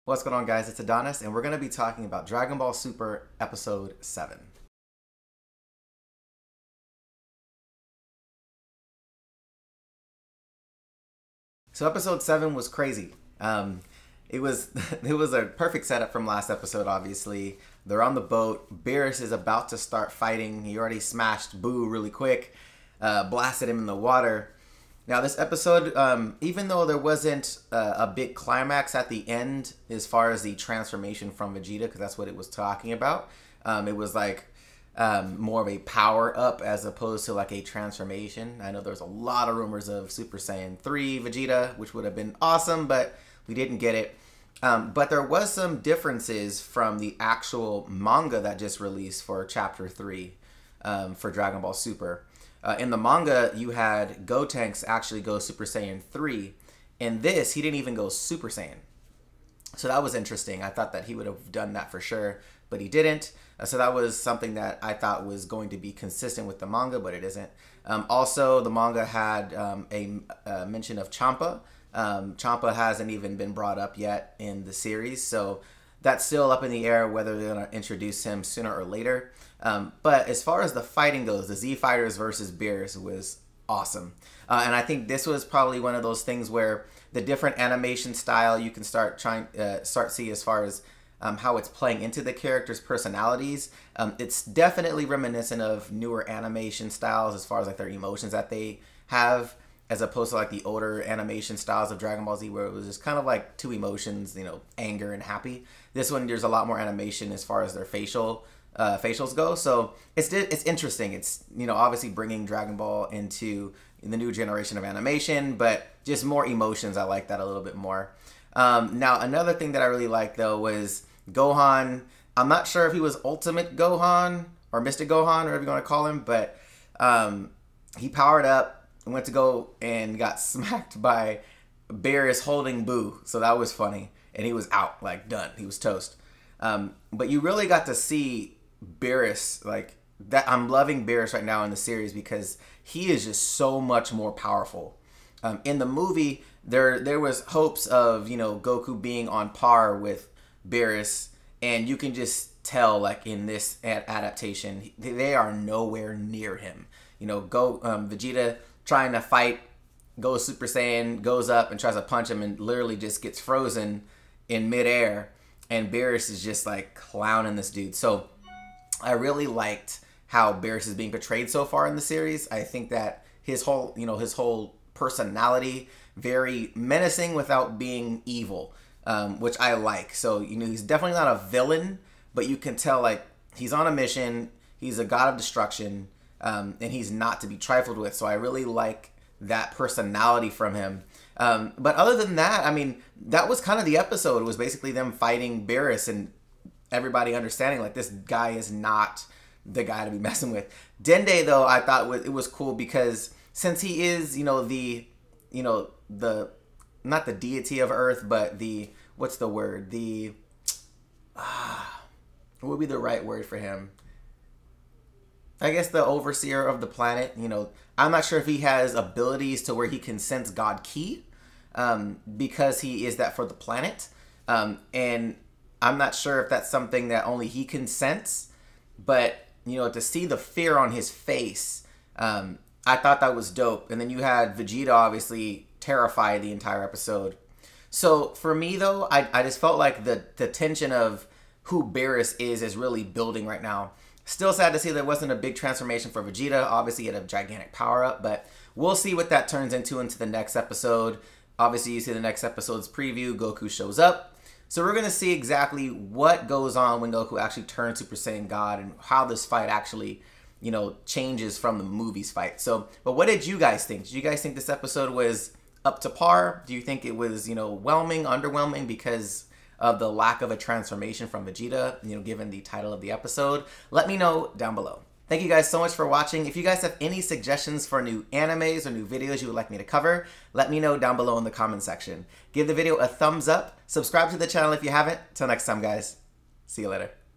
What's going on, guys? It's Adonis, and we're going to be talking about Dragon Ball Super Episode 7. So Episode 7 was crazy. It was it was a perfect setup from last episode, obviously. They're on the boat. Beerus is about to start fighting. He already smashed Boo really quick, blasted him in the water. Now, this episode, even though there wasn't a big climax at the end as far as the transformation from Vegeta, because that's what it was talking about, it was like more of a power up as opposed to like a transformation. I know there's a lot of rumors of Super Saiyan 3 Vegeta, which would have been awesome, but we didn't get it. But there was some differences from the actual manga that just released for Chapter 3 for Dragon Ball Super. In the manga, you had Gotenks actually go Super Saiyan 3. In this, he didn't even go Super Saiyan. So that was interesting. I thought that he would have done that for sure, but he didn't. So that was something that I thought was going to be consistent with the manga, but it isn't. Also, the manga had a mention of Champa. Champa hasn't even been brought up yet in the series, so that's still up in the air whether they're going to introduce him sooner or later. But as far as the fighting goes, the Z Fighters versus Beerus was awesome. And I think this was probably one of those things where the different animation style you can start see as far as how it's playing into the characters' personalities. It's definitely reminiscent of newer animation styles as far as like their emotions that they have, as opposed to like the older animation styles of Dragon Ball Z where it was just kind of like two emotions, you know, anger and happy. This one, there's a lot more animation as far as their facials go. So it's interesting. It's, you know, obviously bringing Dragon Ball into the new generation of animation, but just more emotions. I like that a little bit more. Now, another thing that I really liked though was Gohan. I'm not sure if he was Ultimate Gohan or Mystic Gohan or whatever you want to call him, but he powered up and went to go and got smacked by Beerus holding Boo. So that was funny. And he was out, like done. He was toast. But you really got to see Beerus, like that. I'm loving Beerus right now in the series because he is just so much more powerful. In the movie, there was hopes of, you know, Goku being on par with Beerus, and you can just tell, like in this adaptation, they are nowhere near him. You know, Vegeta trying to fight, goes Super Saiyan, goes up and tries to punch him, and literally just gets frozen in midair. And Beerus is just like clowning this dude. So I really liked how Beerus is being portrayed so far in the series. I think that his whole personality, very menacing without being evil, which I like. So, you know, he's definitely not a villain, but you can tell like he's on a mission. He's a god of destruction, and he's not to be trifled with. So I really like that personality from him. But other than that, I mean, that was kind of the episode. It was basically them fighting Beerus and everybody understanding like this guy is not the guy to be messing with. Dende, though, I thought it was cool because since he is, the not the deity of Earth, but the, what's the word? What would be the right word for him? I guess the overseer of the planet. You know, I'm not sure if he has abilities to where he can sense God Ki, because he is that for the planet. And I'm not sure if that's something that only he can sense, but, you know, to see the fear on his face, I thought that was dope. And then you had Vegeta obviously terrified the entire episode. So for me though, I just felt like the tension of who Beerus is really building right now. Still sad to see there wasn't a big transformation for Vegeta. Obviously, he had a gigantic power-up, but we'll see what that turns into the next episode. Obviously, you see the next episode's preview. Goku shows up. So we're going to see exactly what goes on when Goku actually turns Super Saiyan God and how this fight actually, you know, changes from the movie's fight. So, but what did you guys think? Did you guys think this episode was up to par? Do you think it was, you know, underwhelming because of the lack of a transformation from Vegeta, you know, given the title of the episode? Let me know down below. Thank you guys so much for watching. If you guys have any suggestions for new animes or new videos you would like me to cover, let me know down below in the comment section. Give the video a thumbs up. Subscribe to the channel if you haven't. Till next time, guys. See you later.